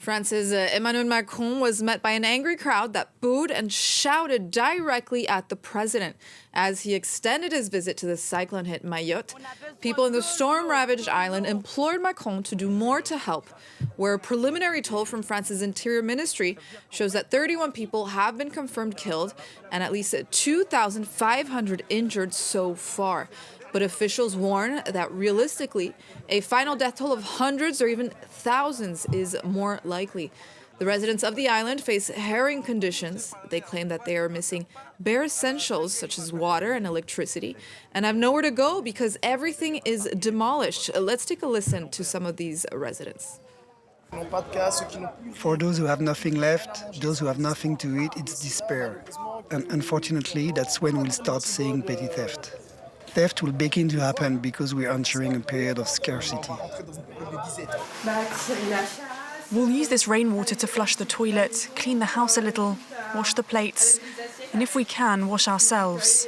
France's Emmanuel Macron was met by an angry crowd that booed and shouted directly at the president as he extended his visit to the cyclone-hit Mayotte. People in the storm-ravaged island implored Macron to do more to help, where a preliminary toll from France's Interior Ministry shows that 31 people have been confirmed killed and at least 2,500 injured so far. But officials warn that realistically, a final death toll of hundreds or even thousands is more likely. The residents of the island face harrowing conditions. They claim that they are missing bare essentials such as water and electricity and have nowhere to go because everything is demolished. Let's take a listen to some of these residents. For those who have nothing left, those who have nothing to eat, it's despair. And unfortunately, that's when we'll start seeing petty theft. Theft will begin to happen because we're entering a period of scarcity. We'll use this rainwater to flush the toilet, clean the house a little, wash the plates, and if we can, wash ourselves.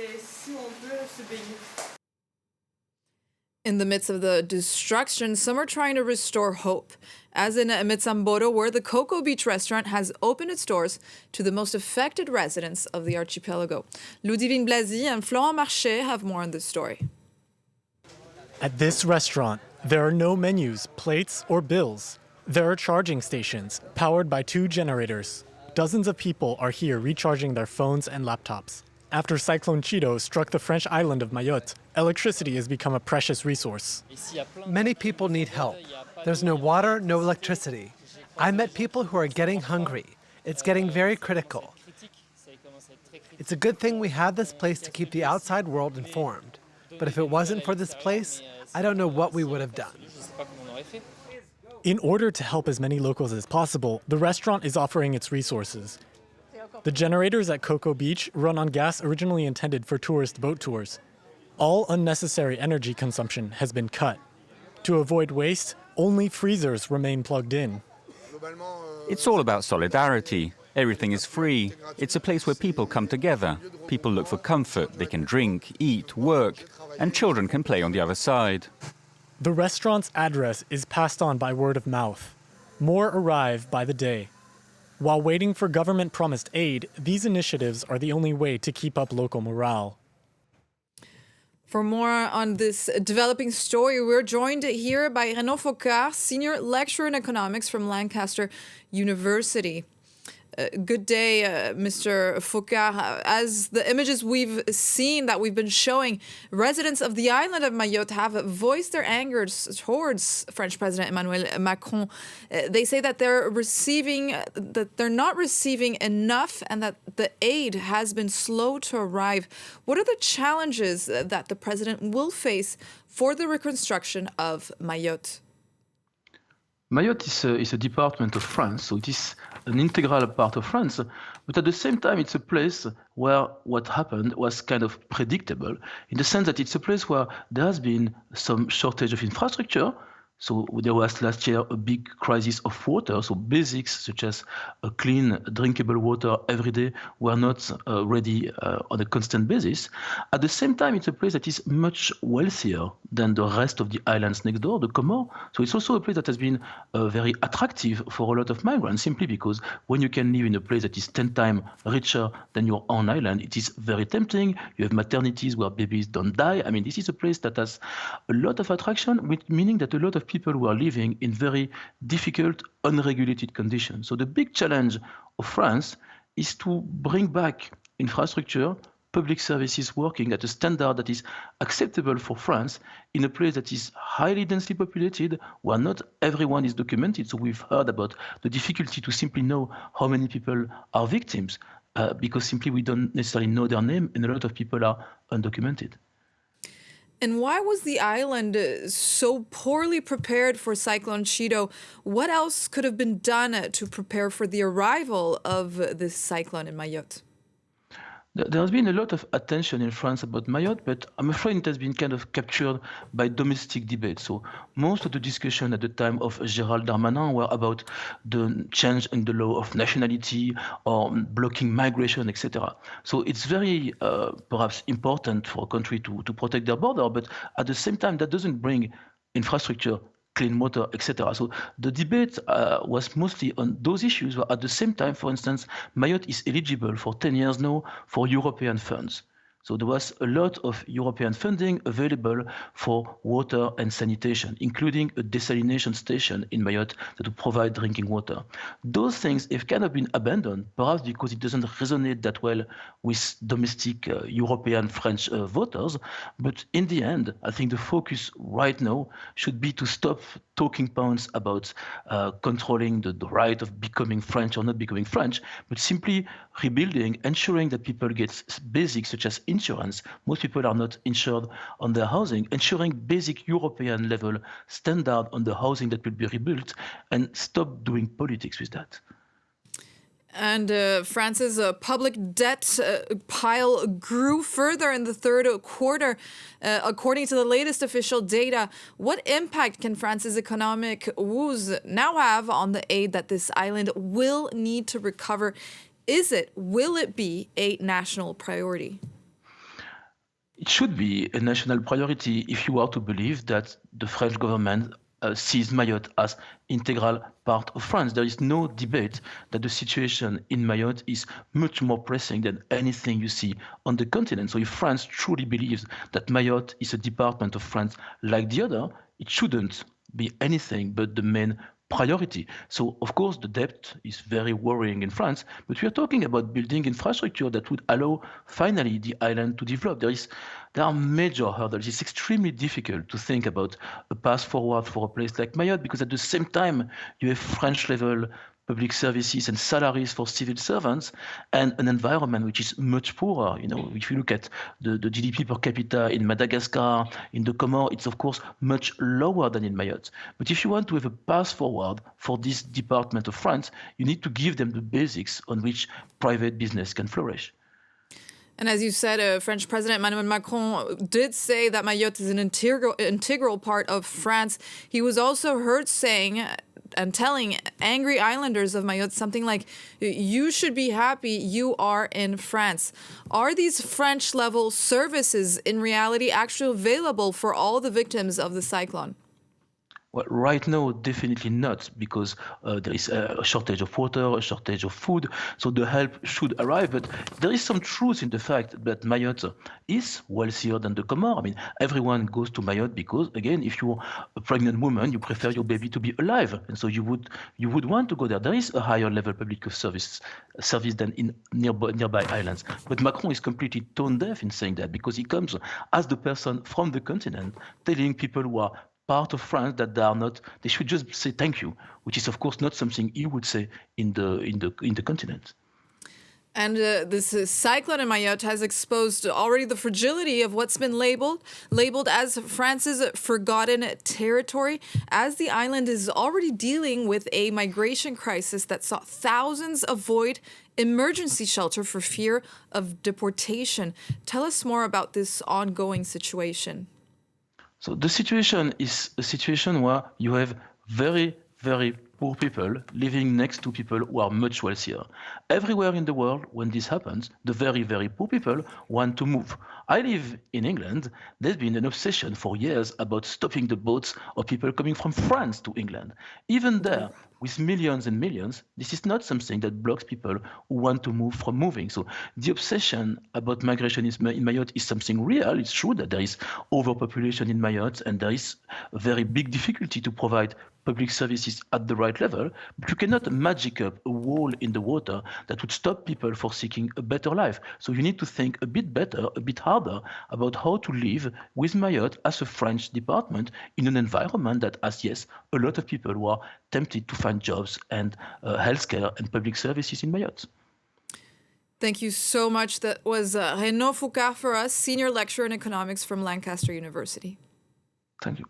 In the midst of the destruction, some are trying to restore hope, as in Metsamboro, where the Coco Beach restaurant has opened its doors to the most affected residents of the archipelago. Ludivine Blasi and Florent Marché have more on this story. At this restaurant, there are no menus, plates, or bills. There are charging stations, powered by 2 generators. Dozens of people are here recharging their phones and laptops. After Cyclone Chido struck the French island of Mayotte, electricity has become a precious resource. Many people need help. There's no water, no electricity. I met people who are getting hungry. It's getting very critical. It's a good thing we have this place to keep the outside world informed. But if it wasn't for this place, I don't know what we would have done. In order to help as many locals as possible, the restaurant is offering its resources. The generators at Coco Beach run on gas originally intended for tourist boat tours. All unnecessary energy consumption has been cut. To avoid waste, only freezers remain plugged in. It's all about solidarity. Everything is free. It's a place where people come together. People look for comfort. They can drink, eat, work, and children can play on the other side. The restaurant's address is passed on by word of mouth. More arrive by the day. While waiting for government-promised aid, these initiatives are the only way to keep up local morale. For more on this developing story, we're joined here by Renaud Foucart, Senior Lecturer in Economics from Lancaster University. Good day, Mr. Foucart. As the images we've seen that we've been showing, residents of the island of Mayotte have voiced their anger towards French President Emmanuel Macron. They say that they're not receiving enough and that the aid has been slow to arrive. What are the challenges that the president will face for the reconstruction of Mayotte? Mayotte is a department of France, so it is an integral part of France, but at the same time it's a place where what happened was kind of predictable, in the sense that it's a place where there has been some shortage of infrastructure. So there was last year a big crisis of water, so basics such as a clean, drinkable water every day were not ready on a constant basis. At the same time, it's a place that is much wealthier than the rest of the islands next door, the Comores. So it's also a place that has been very attractive for a lot of migrants, simply because when you can live in a place that is 10 times richer than your own island, it is very tempting. You have maternities where babies don't die. I mean, this is a place that has a lot of attraction, meaning that a lot of people who are living in very difficult, unregulated conditions. So the big challenge of France is to bring back infrastructure, public services working at a standard that is acceptable for France in a place that is highly densely populated, where not everyone is documented. So we've heard about the difficulty to simply know how many people are victims, because simply we don't necessarily know their name, and a lot of people are undocumented. And why was the island so poorly prepared for Cyclone Chido? What else could have been done to prepare for the arrival of this cyclone in Mayotte? There has been a lot of attention in France about Mayotte, but I'm afraid it has been kind of captured by domestic debate. So most of the discussion at the time of Gérald Darmanin were about the change in the law of nationality or blocking migration, etc. So it's very perhaps important for a country to protect their border, but at the same time, that doesn't bring infrastructure, clean water, etc. So the debate was mostly on those issues, but at the same time, for instance, Mayotte is eligible for 10 years now for European funds. So there was a lot of European funding available for water and sanitation, including a desalination station in Mayotte that would provide drinking water. Those things have kind of been abandoned, perhaps because it doesn't resonate that well with domestic European French voters. But in the end, I think the focus right now should be to stop talking points about controlling the right of becoming French or not becoming French, but simply rebuilding, ensuring that people get basics such as insurance. Most people are not insured on their housing, ensuring basic European level standard on the housing that will be rebuilt, and stop doing politics with that. And France's public debt pile grew further in the third quarter. According to the latest official data, what impact can France's economic woes now have on the aid that this island will need to recover? Will it be a national priority? It should be a national priority if you are to believe that the French government sees Mayotte as integral part of France. There is no debate that the situation in Mayotte is much more pressing than anything you see on the continent. So if France truly believes that Mayotte is a department of France like the other, it shouldn't be anything but the main priority. So, of course, the debt is very worrying in France, but we are talking about building infrastructure that would allow finally the island to develop. There are major hurdles. It's extremely difficult to think about a path forward for a place like Mayotte, because at the same time, you have French-level public services and salaries for civil servants, and an environment which is much poorer. You know, if you look at the GDP per capita in Madagascar, in the Comores, it's of course much lower than in Mayotte. But if you want to have a path forward for this department of France, you need to give them the basics on which private business can flourish. And as you said, French President Emmanuel Macron did say that Mayotte is an integral part of France. He was also heard saying and telling angry islanders of Mayotte something like, you should be happy you are in France. Are these French-level services in reality actually available for all the victims of the cyclone? Well, right now, definitely not, because there is a shortage of water, a shortage of food, so the help should arrive. But there is some truth in the fact that Mayotte is wealthier than the Comores. I mean, everyone goes to Mayotte because, again, if you're a pregnant woman, you prefer your baby to be alive, and so you would want to go there. There is a higher level public of service than in nearby islands. But Macron is completely tone deaf in saying that, because he comes as the person from the continent telling people who are part of France that they should just say thank you, which is of course not something he would say in the continent. And this cyclone in Mayotte has exposed already the fragility of what's been labeled as France's forgotten territory, as the island is already dealing with a migration crisis that saw thousands avoid emergency shelter for fear of deportation. Tell us more about this ongoing situation. So the situation is a situation where you have very, very poor people living next to people who are much wealthier. Everywhere in the world, when this happens, the very, very poor people want to move. I live in England. There's been an obsession for years about stopping the boats of people coming from France to England. Even there, with millions and millions, this is not something that blocks people who want to move from moving. So the obsession about migration in Mayotte is something real. It's true that there is overpopulation in Mayotte, and there is a very big difficulty to provide public services at the right level, but you cannot magic up a wall in the water that would stop people from seeking a better life. So you need to think a bit better, a bit harder about how to live with Mayotte as a French department in an environment that has, yes, a lot of people who are tempted to find jobs and healthcare and public services in Mayotte. Thank you so much. That was Renaud Foucart for us, Senior Lecturer in Economics from Lancaster University. Thank you.